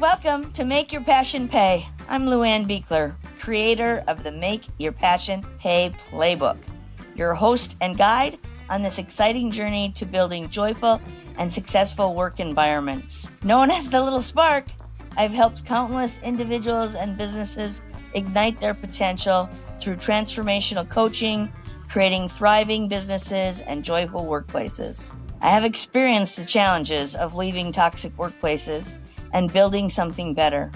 welcome to Make Your Passion Pay. I'm Luann Beekler, creator of the Make Your Passion Pay Playbook, your host and guide on this exciting journey to building joyful and successful work environments. Known as the Little Spark, I've helped countless individuals and businesses ignite their potential through transformational coaching, creating thriving businesses and joyful workplaces. I have experienced the challenges of leaving toxic workplaces and building something better.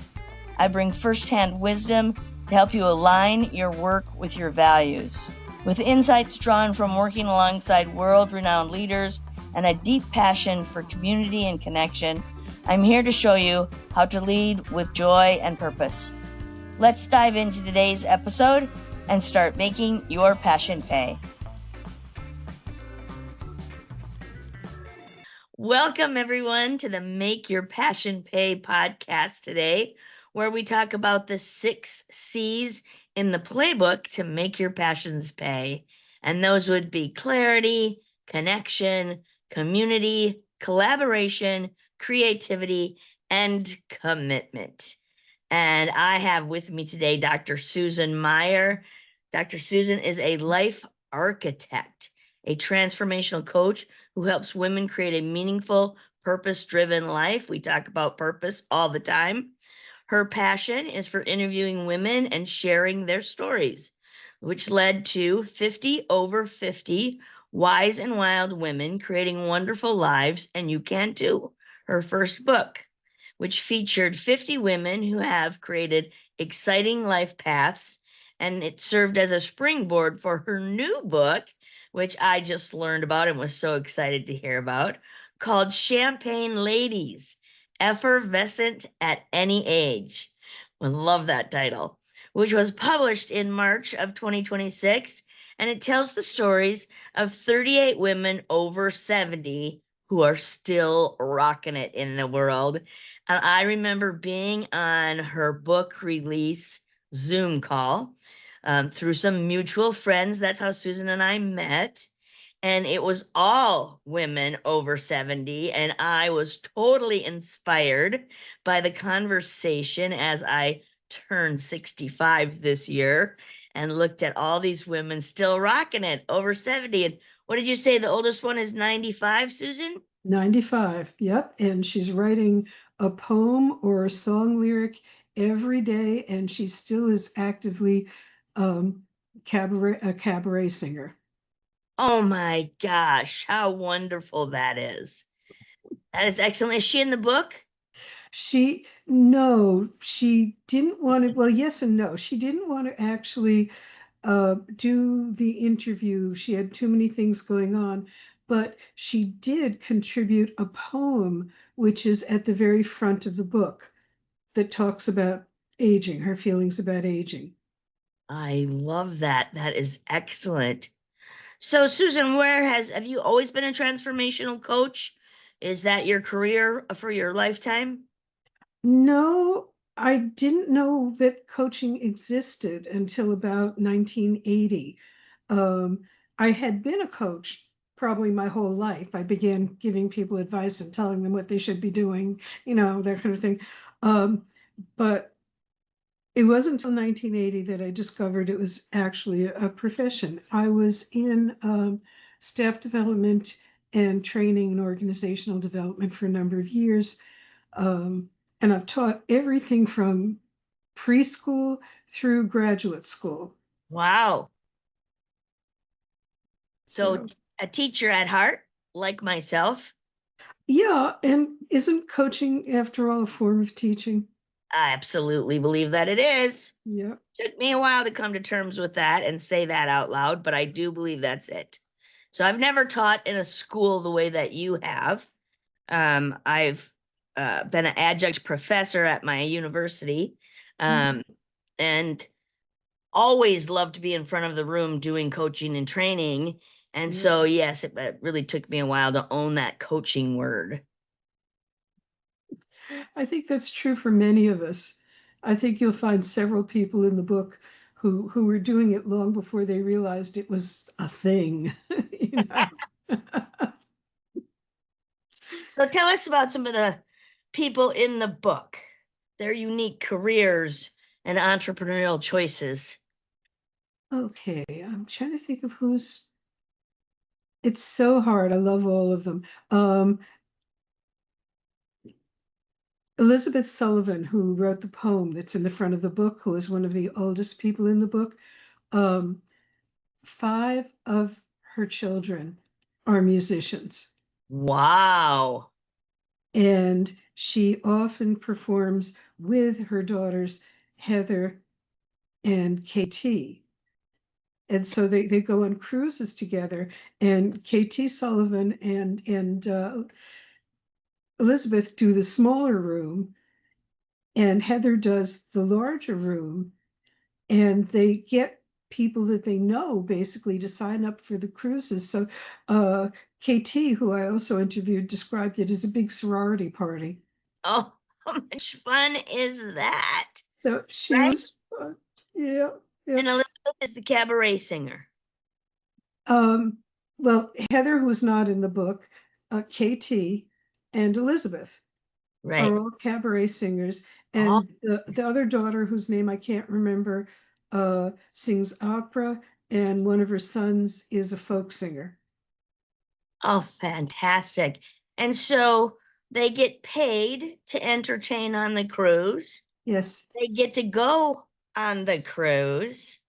I bring firsthand wisdom to help you align your work with your values. With insights drawn from working alongside world-renowned leaders and a deep passion for community and connection, I'm here to show you how to lead with joy and purpose. Let's dive into today's episode and start making your passion pay. Welcome, everyone, to the Make Your Passion Pay podcast today, where we talk about the 6 C's in the playbook to make your passions pay. And those would be clarity, connection, community, collaboration, creativity, and commitment. And I have with me today Dr. Susan Meyer. Dr. Susan is a life architect, a transformational coach who helps women create a meaningful, purpose-driven life. We talk about purpose all the time. Her passion is for interviewing women and sharing their stories, which led to 50 over 50 wise and wild women creating wonderful lives, and you can too. Her first book, which featured 50 women who have created exciting life paths, and it served as a springboard for her new book, which I just learned about and was so excited to hear about, called Champagne Ladies, Effervescent at Any Age. I love that title, which was published in March of 2026, and it tells the stories of 38 women over 70 who are still rocking it in the world. And I remember being on her book release Zoom call through some mutual friends. That's how Susan and I met. And it was all women over 70. And I was totally inspired by the conversation as I turned 65 this year and looked at all these women still rocking it over 70. And what did you say? The oldest one is 95, Susan? 95, yep. And she's writing a poem or a song lyric every day, and she still is actively a cabaret singer. Oh my gosh, how wonderful that is. That is excellent. Is she in the book? She didn't want to, well, yes and no. She didn't want to actually do the interview. She had too many things going on, but she did contribute a poem, which is at the very front of the book, that talks about aging, her feelings about aging. I love that. That is excellent. So, Susan, have you always been a transformational coach? Is that your career for your lifetime? No, I didn't know that coaching existed until about 1980. I had been a coach probably my whole life. I began giving people advice and telling them what they should be doing, that kind of thing. But it wasn't until 1980 that I discovered it was actually a profession. I was in staff development and training and organizational development for a number of years. And I've taught everything from preschool through graduate school. Wow. So a teacher at heart, like myself. Yeah, and isn't coaching, after all, a form of teaching? I absolutely believe that it is. Yeah. Took me a while to come to terms with that and say that out loud, but I do believe that's it. So I've never taught in a school the way that you have. I've been an adjunct professor at my university, and always loved to be in front of the room doing coaching and training. And so, yes, it really took me a while to own that coaching word. I think that's true for many of us. I think you'll find several people in the book who were doing it long before they realized it was a thing. So tell us about some of the people in the book. their unique careers and entrepreneurial choices. Okay, I'm trying to think of who's. It's so hard. I love all of them. Elizabeth Sullivan, who wrote the poem that's in the front of the book, who is one of the oldest people in the book, um, five of her children are musicians. Wow. And she often performs with her daughters, Heather and KT. And so they go on cruises together. And KT Sullivan and Elizabeth do the smaller room, and Heather does the larger room. And they get people that they know basically to sign up for the cruises. So KT, who I also interviewed, described it as a big sorority party. Oh, how much fun is that? So she Right? was, yeah, yeah. And Elizabeth is the cabaret singer. Um, well, Heather, who's not in the book, KT, and Elizabeth are Right. all cabaret singers. Oh, And the other daughter, whose name I can't remember, sings opera, and one of her sons is a folk singer. oh, fantastic. And so they get paid to entertain on the cruise. Yes. They get to go on the cruise.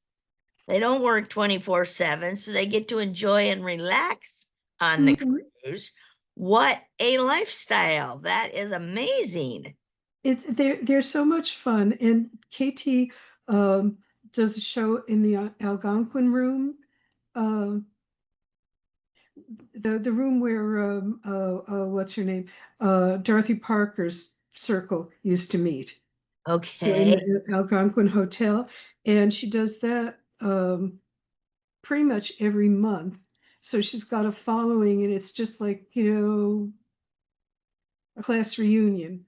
They don't work 24/7, so they get to enjoy and relax on the Mhm. cruise. What a lifestyle. That is amazing. It's they're so much fun. And Katie does a show in the Algonquin room, um, the room where what's her name, Dorothy Parker's circle used to meet. So in Okay. the Algonquin Hotel, and she does that pretty much every month. So she's got a following, and it's just like, a class reunion.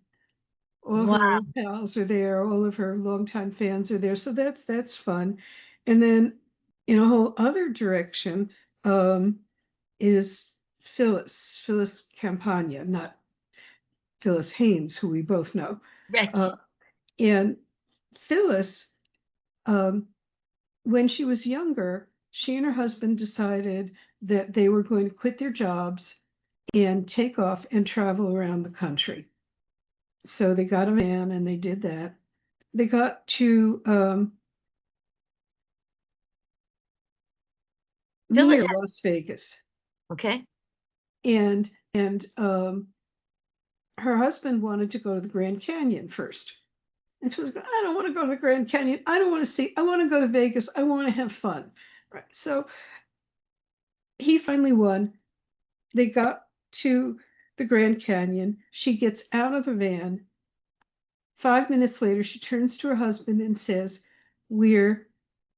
All Wow. her old pals are there, all of her longtime fans are there. So that's fun. And then in a whole other direction is Phyllis Campagna, not Phyllis Haynes, who we both know. Right. Uh, and Phyllis, um, when she was younger, she and her husband decided that they were going to quit their jobs and take off and travel around the country. So they got a van and they did that. They got to Phyllis near has, Las Vegas, okay. and her husband wanted to go to the Grand Canyon first. And she was like, I don't want to go to the Grand Canyon. I don't want to see. I want to go to Vegas. I want to have fun. Right. So he finally won. They got to the Grand Canyon. She gets out of the van. 5 minutes later, she turns to her husband and says, "We're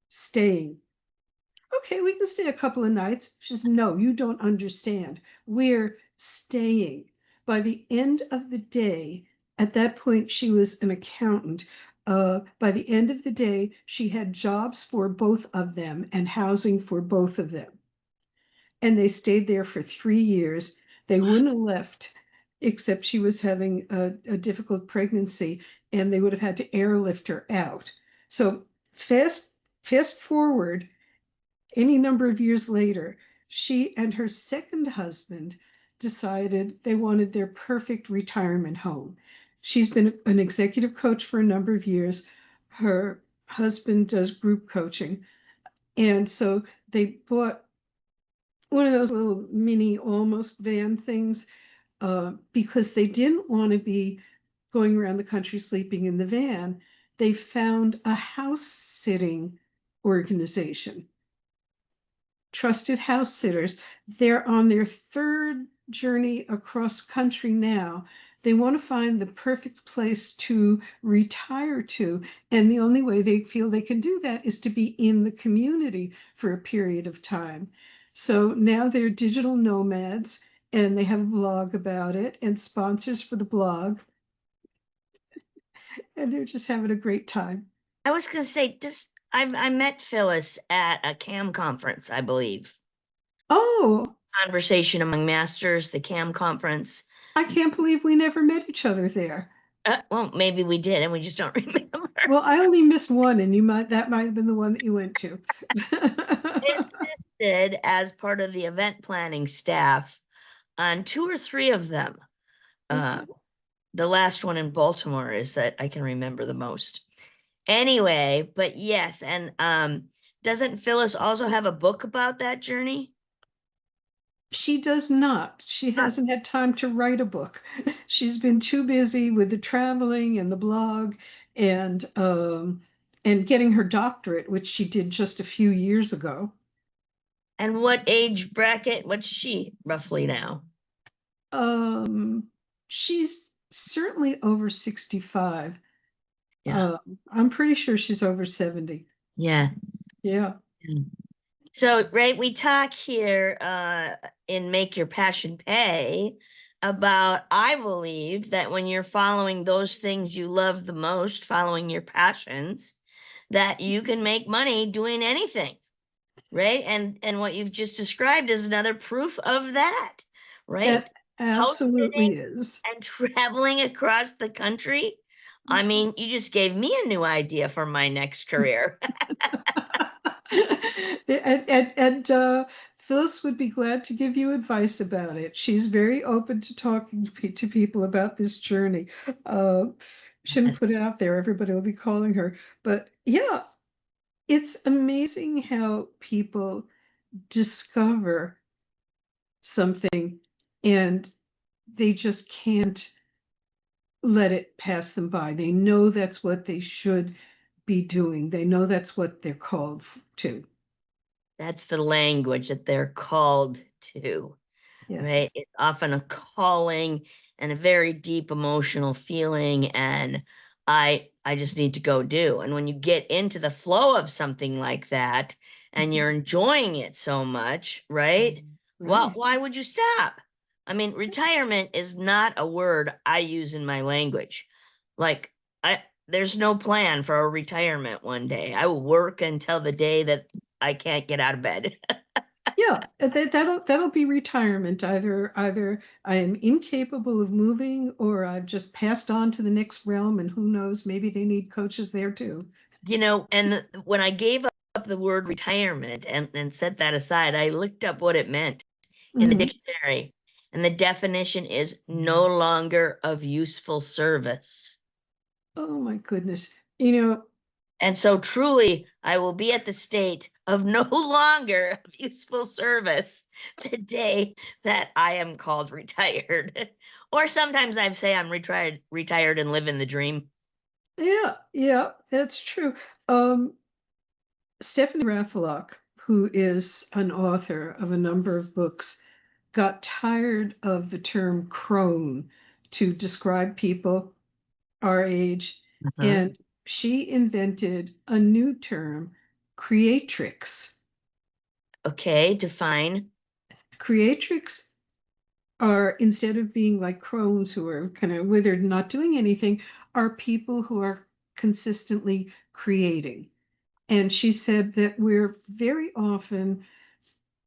staying." Okay, we can stay a couple of nights. She says, no, you don't understand. We're staying. By the end of the day, at that point, she was an accountant. By the end of the day, she had jobs for both of them and housing for both of them. And they stayed there for 3 years. They wouldn't have left, except she was having a difficult pregnancy, and they would have had to airlift her out. So fast forward any number of years later, she and her second husband decided they wanted their perfect retirement home. She's been an executive coach for a number of years. Her husband does group coaching. And so they bought one of those little mini almost van things because they didn't want to be going around the country sleeping in the van. They found a house sitting organization, trusted house sitters. They're on their third journey across country now. They want to find the perfect place to retire to. And the only way they feel they can do that is to be in the community for a period of time. So now they're digital nomads, and they have a blog about it and sponsors for the blog. And they're just having a great time. I was going to say, just I met Phyllis at a CAM conference, I believe. Oh, Conversation Among Masters, the CAM conference. I can't believe we never met each other there. Well, maybe we did, and we just don't remember. Well, I only missed one, and that might have been the one that you went to. Assisted as part of the event planning staff on two or three of them. Uh, Okay. the last one in Baltimore is that I can remember the most. Anyway, but yes, and doesn't Phyllis also have a book about that journey? She does not. She Huh. hasn't had time to write a book. She's been too busy with the traveling and the blog and getting her doctorate, which she did just a few years ago. And what age bracket? What's she roughly now? Um, she's certainly over 65. Yeah. I'm pretty sure she's over 70. Yeah. Yeah. So, right, we talk here in Make Your Passion Pay about, I believe that when you're following those things you love the most, following your passions, that you can make money doing anything, right? And what you've just described is another proof of that, right? It House absolutely sitting is. and traveling across the country. I mean, you just gave me a new idea for my next career. And Phyllis would be glad to give you advice about it. She's very open to talking to people about this journey. Uh, shouldn't put it out there. Everybody will be calling her. But yeah, it's amazing how people discover something and they just can't let it pass them by. They know that's what they should be doing. They know that's what they're called to. That's the language that they're called to, right? Yes. It's often a calling and a very deep emotional feeling, and I just need to go do. And when you get into the flow of something like that and you're enjoying it so much, right? Well, Right. why would you stop? I mean, retirement is not a word I use in my language. Like, I there's no plan for a retirement one day. I will work until the day that I can't get out of bed. Yeah, that'll be retirement. Either I am incapable of moving or I've just passed on to the next realm, and who knows, maybe they need coaches there too. And when I gave up the word retirement and set that aside, I looked up what it meant in the Mhm. dictionary. And the definition is no longer of useful service. Oh my goodness. You know, And so truly, I will be at the state of no longer of useful service the day that I am called retired. Or sometimes I say I'm retired and live in the dream. yeah, yeah, that's true. Um, Stephanie Raffelock, who is an author of a number of books, got tired of the term crone to describe people our age, Uh-huh. and she invented a new term, creatrix. Okay, define. Creatrix are, instead of being like crones who are kind of withered and not doing anything, are people who are consistently creating. And she said that we're very often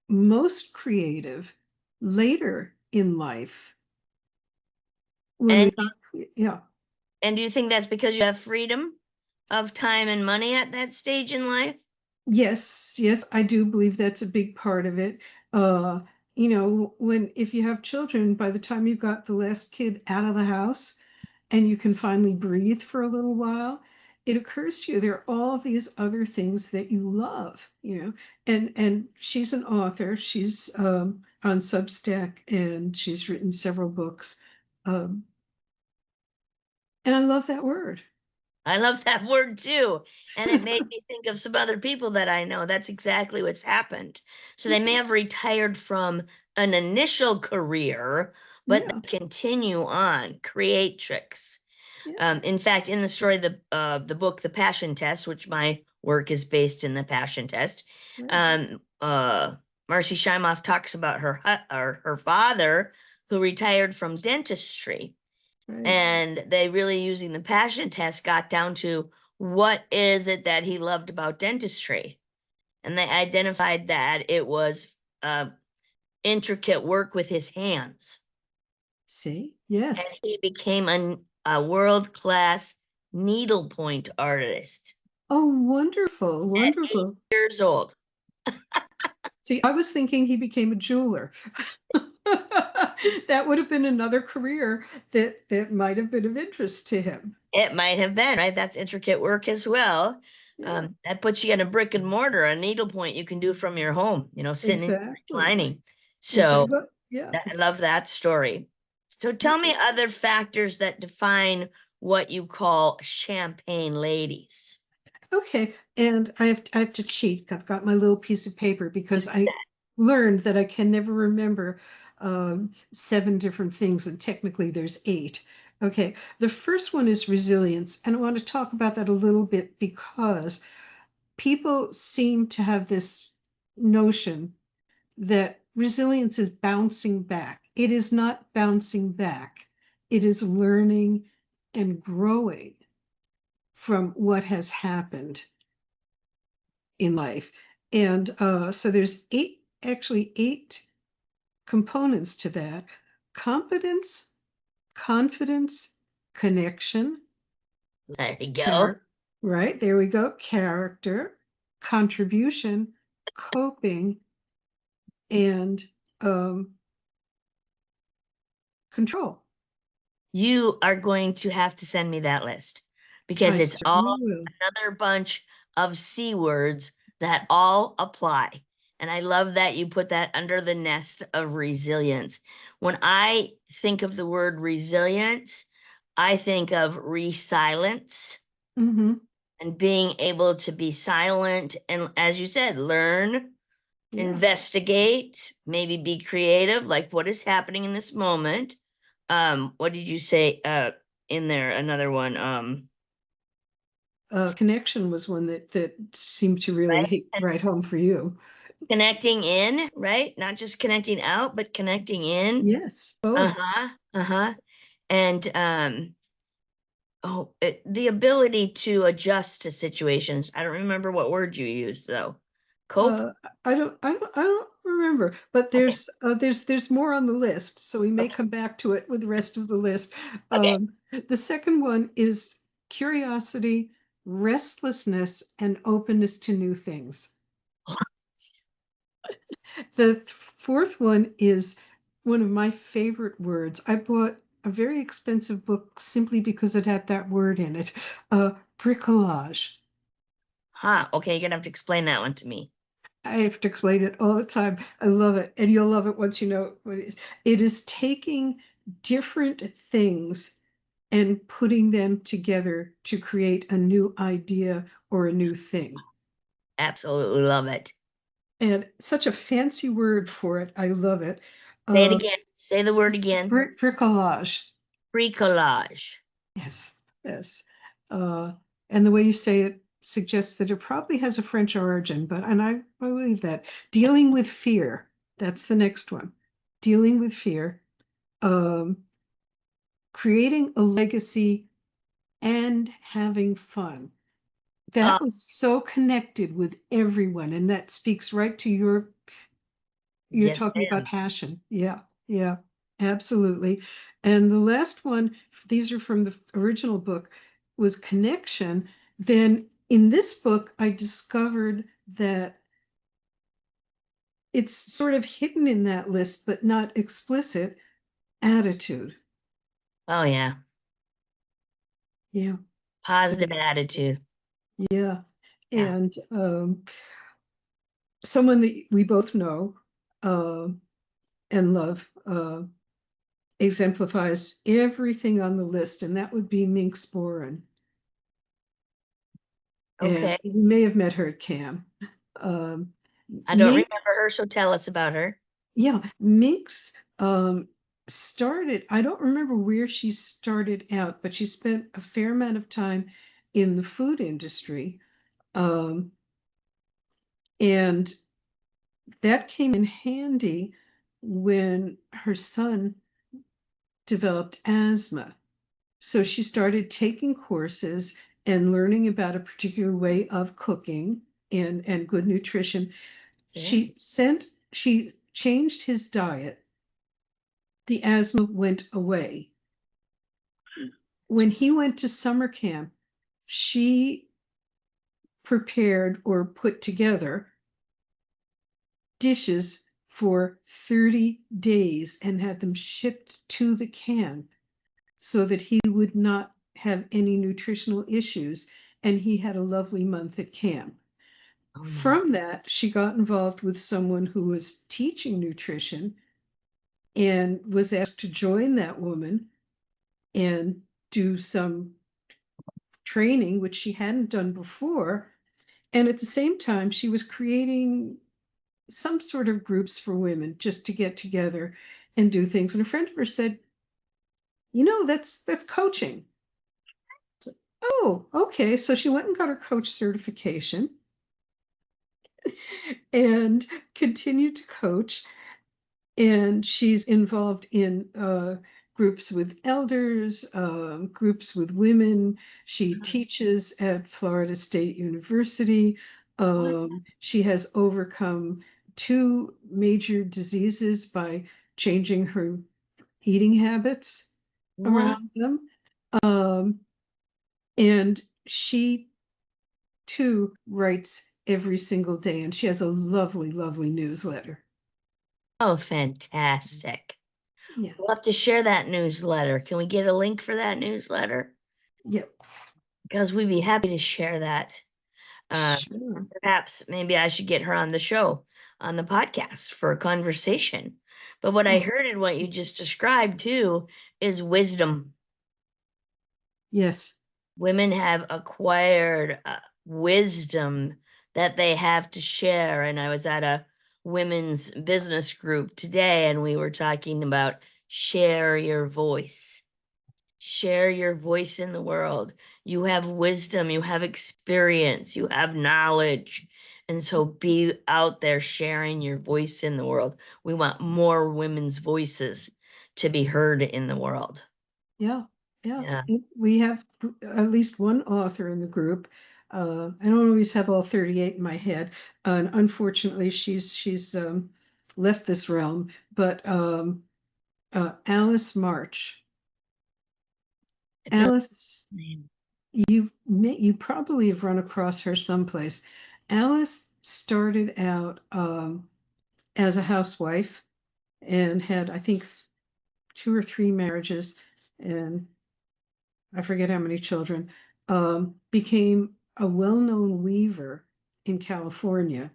most creative later in life when And we are, yeah. And do you think that's because you have freedom of time and money at that stage in life? Yes, yes, I do believe that's a big part of it. Uh, when if you have children, by the time you've got the last kid out of the house and you can finally breathe for a little while, it occurs to you there are all these other things that you love. And she's an author. She's on Substack and she's written several books. Um, and I love that word. I love that word too. And it made me think of some other people that I know. That's exactly what's happened. So they may have retired from an initial career, but Yeah, they continue on, create tricks. yeah, In fact, in the story, the book, The Passion Test, which my work is based in the Passion Test, right, Marcy Shimoff talks about her father who retired from dentistry, right. and they really using the Passion Test got down to what is it that he loved about dentistry, and they identified that it was uh, intricate work with his hands, See? and Yes. he became a world-class needlepoint artist. Oh, wonderful, At wonderful. 8 years old. See, I was thinking he became a jeweler. That would have been another career that might have been of interest to him. It might have been, right? That's intricate work as well. Yeah, That puts you in a brick and mortar, a needlepoint you can do from your home, sitting and exactly. reclining. So Exactly. Yeah. I love that story. So tell me other factors that define what you call champagne ladies. Okay. And I have to cheat. I've got my little piece of paper because I learned that I can never remember seven different things, and technically there's eight. Okay. The first one is resilience. And I want to talk about that a little bit because people seem to have this notion that resilience is bouncing back. It is not bouncing back, it is learning and growing from what has happened in life. And so there's eight components to that: competence, confidence, connection, There you go. right? There we go. Character, contribution, coping, and um, control. You are going to have to send me that list because I it's all certainly will. another bunch of C words that all apply. And I love that you put that under the nest of resilience. When I think of the word resilience, I think of resilience Hmm. and being able to be silent and, as you said, learn, Yeah. investigate, maybe be creative, like what is happening in this moment. What did you say in there? Another one. Connection was one that seemed to really Right? hit right home for you. Connecting in, right? Not just connecting out, but connecting in. Yes, both. Uh-huh. Uh-huh. And the ability to adjust to situations. I don't remember what word you used though. Cope? Uh, I don't remember, but Okay. there's more on the list, so we may Okay. come back to it with the rest of the list. Okay. The second one is curiosity, restlessness, and openness to new things. The fourth one is one of my favorite words. I bought a very expensive book simply because it had that word in it. Bricolage. Huh. Okay, you're gonna have to explain that one to me. I have to explain it all the time. I love it, and you'll love it once you know what it is. It is taking different things and putting them together to create a new idea or a new thing. Absolutely love it. And such a fancy word for it. I love it. Say it Uh, again. Say the word again. Bricolage. Bricolage. Yes, yes. Uh, and the way you say it suggests that it probably has a French origin, and I believe that. Dealing with fear. That's the next one. Dealing with fear. Um, Creating a legacy and having fun. Oh, That was so connected with everyone, and that speaks right to you're yes, talking about ma'am. passion. Yeah, yeah, absolutely. And the last one, these are from the original book, was connection. Then in this book, I discovered that it's sort of hidden in that list, but not explicit: attitude. Oh yeah. Yeah. So, Positive attitude. yeah. Yeah. And someone that we both know and love exemplifies everything on the list, and that would be Mink Sporen. And Okay. you may have met her at CAM. Um, I don't remember her, Minx, so tell us about her. yeah, Minx started, I don't remember where she started out, but she spent a fair amount of time in the food industry. Um, and that came in handy when her son developed asthma. So she started taking courses and learning about a particular way of cooking and good nutrition. Yeah. She changed his diet. The asthma went away. when he went to summer camp, she prepared or put together dishes for 30 days and had them shipped to the camp so that he would not have any nutritional issues. And he had a lovely month at camp. Oh my. From that, she got involved with someone who was teaching nutrition and was asked to join that woman and do some training, which she hadn't done before. And at the same time, she was creating some sort of groups for women just to get together and do things. And a friend of hers said, that's coaching. So, oh, okay. So she went and got her coach certification and continued to coach. And she's involved in groups with elders, groups with women. She teaches at Florida State University. What? She has overcome two major diseases by changing her eating habits Wow. around them. Um, and she too writes every single day, and she has a lovely, lovely newsletter. Oh, fantastic. Yeah, We'll have to share that newsletter. Can we get a link for that newsletter? yeah, Because we'd be happy to share that. sure. Perhaps maybe I should get her on the show, on the podcast for a conversation. But what I Oh, heard in what you just described too is wisdom. yes, Women have acquired wisdom that they have to share. And I was at a women's business group today, and we were talking about share your voice. Share your voice in the world. You have wisdom, you have experience, you have knowledge. And so be out there sharing your voice in the world. We want more women's voices to be heard in the world. yeah, yeah. Yeah. We have at least one author in the group. I don't always have all 38 in my head, and unfortunately, she's left this realm. But Alice March, I feel Alice, the same. you probably have run across her someplace. Alice started out as a housewife and had, I think, two or three marriages, and I forget how many children, became a well-known weaver in California.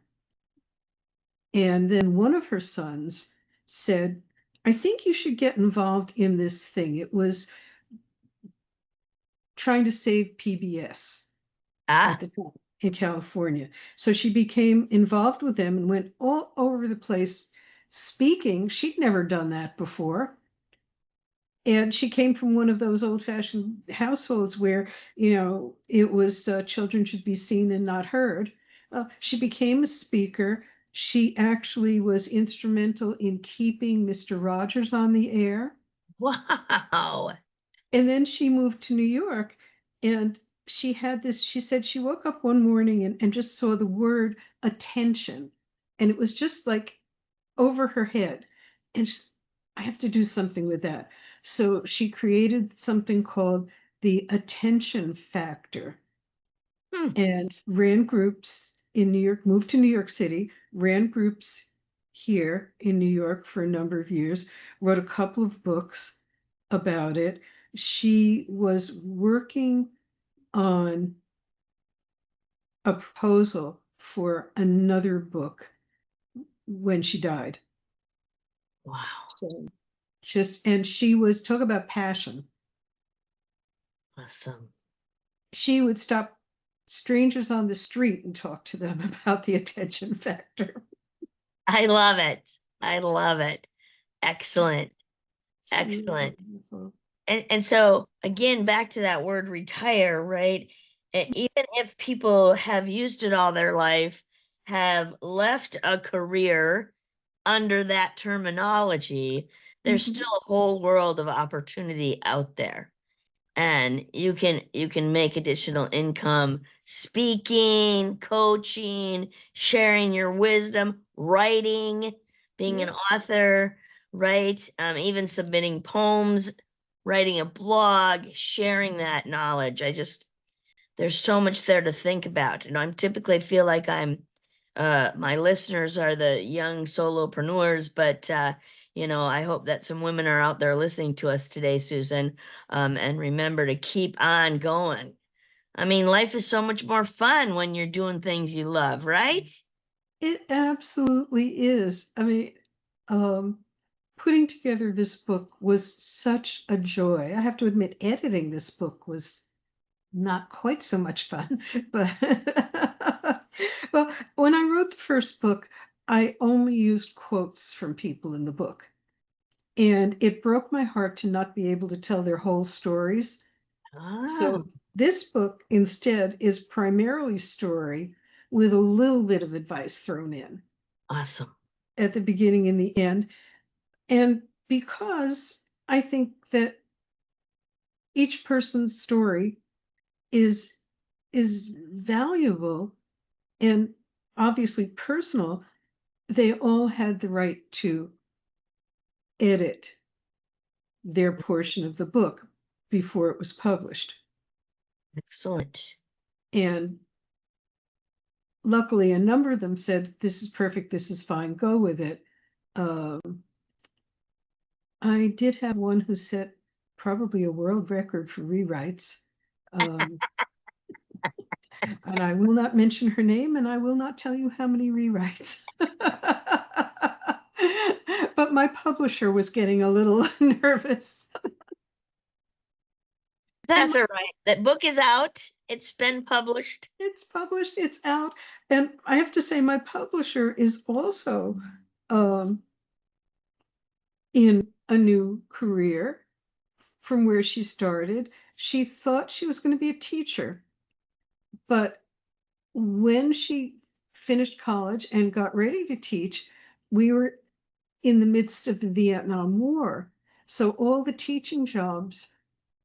And then one of her sons said, I think you should get involved in this thing. It was trying to save PBS at Ah, the time in California. So she became involved with them and went all over the place speaking. She'd never done that before. And she came from one of those old-fashioned households where, it was children should be seen and not heard. She became a speaker. She actually was instrumental in keeping Mr. Rogers on the air. wow. And then she moved to New York, and she said she woke up one morning and just saw the word attention. And it was just like over her head. And I have to do something with that. So she created something called the attention factor Hmm. and ran groups in New York, moved to New York City, ran groups here in New York for a number of years, wrote a couple of books about it. She was working on a proposal for another book when she died. Wow. So and she was, talk about passion. Awesome. She would stop strangers on the street and talk to them about the attention factor. I love it. I love it. Excellent. She was Excellent. wonderful. And so again, back to that word retire, right? Even if people have used it all their life, have left a career under that terminology, there's Mhm. still a whole world of opportunity out there. And you can make additional income speaking, coaching, sharing your wisdom, writing, being Yeah, an author, right? Even submitting poems writing a blog, sharing that knowledge. There's so much there to think about. I'm typically feel like my listeners are the young solopreneurs, but I hope that some women are out there listening to us today, Susan. And remember to keep on going. I mean, life is so much more fun when you're doing things you love, right? It absolutely is. I mean, um, putting together this book was such a joy. I have to admit, editing this book was not quite so much fun, but well, when I wrote the first book, I only used quotes from people in the book. And it broke my heart to not be able to tell their whole stories. Oh, So this book instead is primarily story with a little bit of advice thrown in awesome. at the beginning and the end. And because I think that each person's story is is valuable and obviously personal, they all had the right to edit their portion of the book before it was published. Excellent. And luckily, a number of them said, "This is perfect, this is fine, go with it." Um, I did have one who set probably a world record for rewrites. Um, and I will not mention her name and I will not tell you how many rewrites. But my publisher was getting a little nervous. And That's all right. That book is out. It's been published. it's published, it's out. And I have to say, my publisher is also um, in a new career from where she started. She thought she was going to be a teacher, but when she finished college and got ready to teach, we were in the midst of the Vietnam War. So all the teaching jobs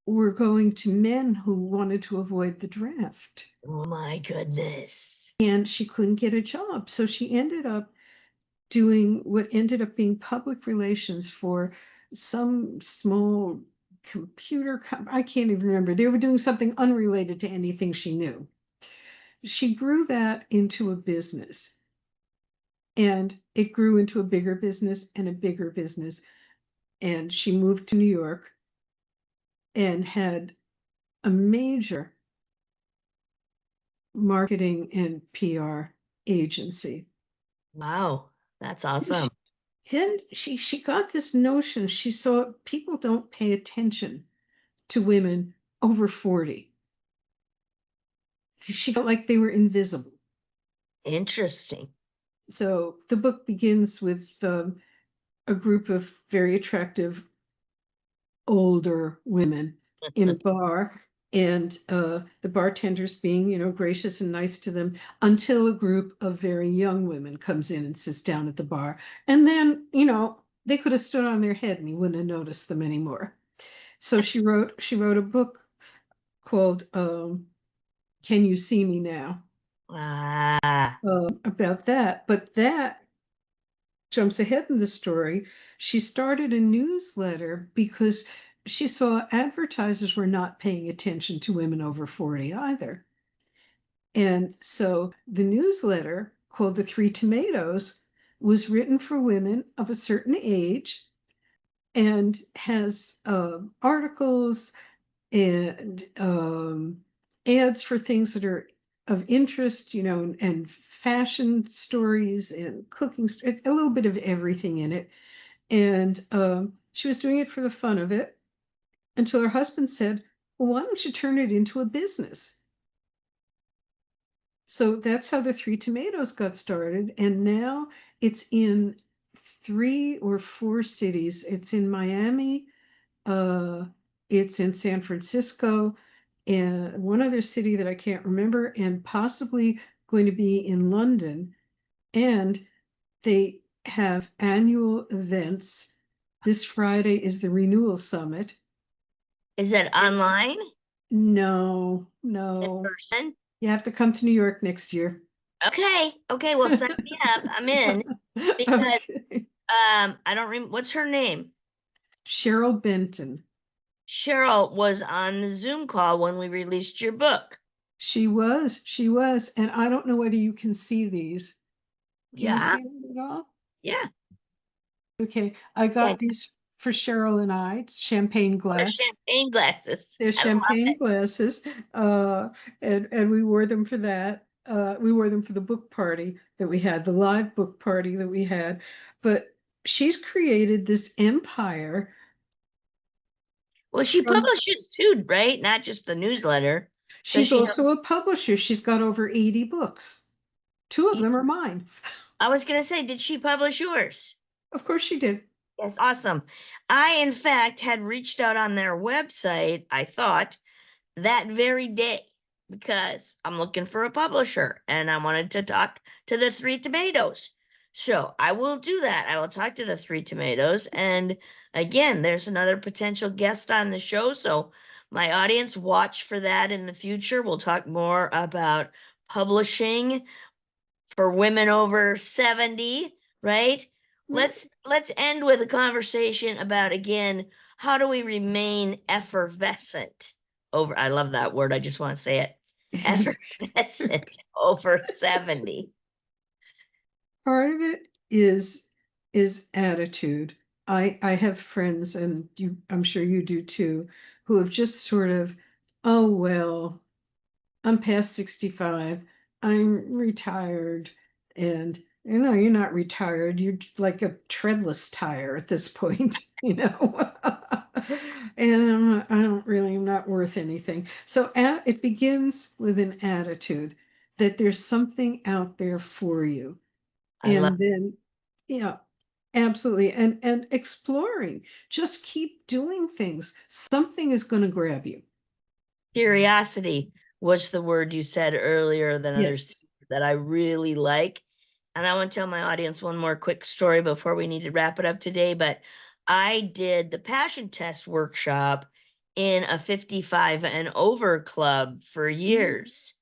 were going to men who wanted to avoid the draft. Oh my goodness. And she couldn't get a job. So she ended up doing what ended up being public relations for some small computer. I can't even remember. They were doing something unrelated to anything she knew. She grew that into a business. And it grew into a bigger business and a bigger business. And she moved to New York and had a major marketing and PR agency. Wow. That's She, awesome. then she got this notion. She saw people don't pay attention to women over 40. She felt like they were invisible. Interesting. So the book begins with a group of very attractive older women in a bar, and the bartenders being, gracious and nice to them until a group of very young women comes in and sits down at the bar. And then, they could have stood on their head and he wouldn't have noticed them anymore. So she wrote a book called Can You See Me Now? Ah, About that. But that jumps ahead in the story. She started a newsletter because she saw advertisers were not paying attention to women over 40 either. And so the newsletter, called The Three Tomatoes, was written for women of a certain age and has articles and ads for things that are of interest, and fashion stories and cooking, a little bit of everything in it. And she was doing it for the fun of it until her husband said, "Well, why don't you turn it into a business?" So that's how the Three Tomatoes got started. And now it's in 3 or 4 cities. It's in Miami, uh, it's in San Francisco, and one other city that I can't remember, and possibly going to be in London. And they have annual events. This Friday is the Renewal Summit. is it online? No, In no. person? You have to come to New York next year. Okay. Okay. Well, sign me up. I'm in because Okay. I don't remember what's her name. Cheryl Benton. Cheryl was on the Zoom call when we released your book. She was. And I don't know whether you can see these. Can you Yeah, see them at all? yeah. Okay, I And got these for Cheryl and I. It's champagne what are glass. champagne glasses? They're I love champagne it. glasses, and we wore them for that. We wore them for the book party that we had, the live book party that we had. But she's created this empire Well, she from. publishes too, right? Not just the newsletter. Does She's she have? also a publisher. She's got over 80 books. Two of them are mine. I was going to say, did she publish yours? Of course she did. Yes, awesome. I, in fact, had reached out on their website, I thought, that very day because I'm looking for a publisher and I wanted to talk to the Three Tomatoes. So I will do that. I will talk to the Three Tomatoes. And again, there's another potential guest on the show. So my audience, watch for that in the future. We'll talk more about publishing for women over 70, right? Let's end with a conversation about, again, how do we remain effervescent over, I love that word, I just want to say it, effervescent over 70. Part of it is attitude. I have friends, and I'm sure you do too, who have just sort of, oh well, I'm past 65, I'm retired, and you're not retired, you're like a treadless tire at this point, and I don't really, I'm not worth anything. So it begins with an attitude that there's something out there for you, I love and then, yeah, absolutely. And exploring. Just keep doing things. Something is going to grab you. curiosity was the word you said earlier than others Yes. that I really like. And I want to tell my audience one more quick story before we need to wrap it up today. But I did the passion test workshop in a 55 and over club for years.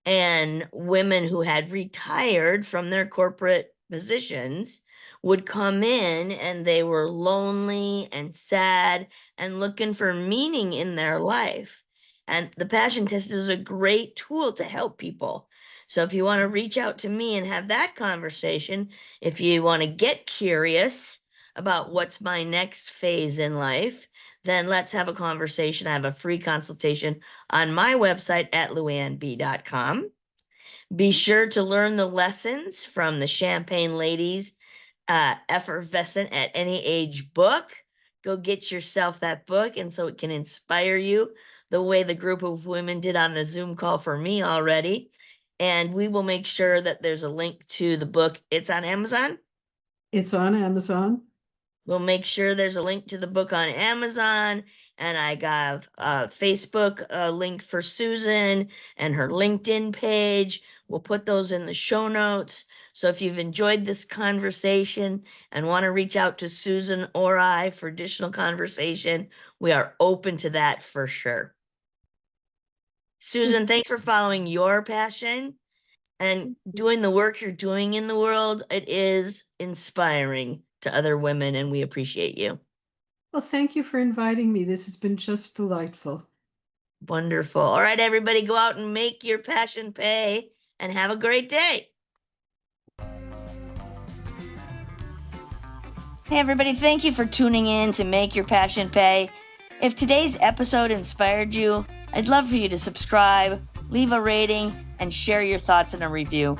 And women who had retired from their corporate positions would come in and they were lonely and sad and looking for meaning in their life. And the passion test is a great tool to help people. So if you want to reach out to me and have that conversation, if you want to get curious about what's my next phase in life, then let's have a conversation. I have a free consultation on my website at luannb.com. Be sure to learn the lessons from the Champagne Ladies Effervescent at Any Age book. Go get yourself that book, and so it can inspire you the way the group of women did on the Zoom call for me already. And we will make sure that there's a link to the book. It's on Amazon. It's on Amazon. We'll make sure there's a link to the book on Amazon. And I got a Facebook link for Susan and her LinkedIn page. We'll put those in the show notes. So if you've enjoyed this conversation and want to reach out to Susan or I for additional conversation, we are open to that for sure. Susan, thanks for following your passion and doing the work you're doing in the world. It is inspiring to other women, and we appreciate you. Well, thank you for inviting me. This has been just delightful. Wonderful. All right, everybody, go out and make your passion pay and have a great day. Hey, everybody, thank you for tuning in to Make Your Passion Pay. If today's episode inspired you, I'd love for you to subscribe, leave a rating, and share your thoughts in a review.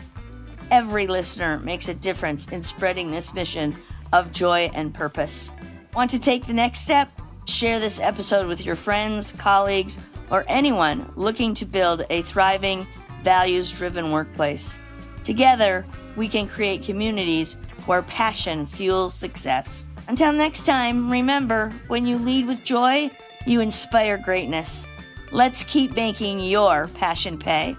Every listener makes a difference in spreading this mission of joy and purpose. Want to take the next step? Share this episode with your friends, colleagues, or anyone looking to build a thriving, values-driven workplace. Together, we can create communities where passion fuels success. Until next time, remember, when you lead with joy, you inspire greatness. Let's keep making your passion pay.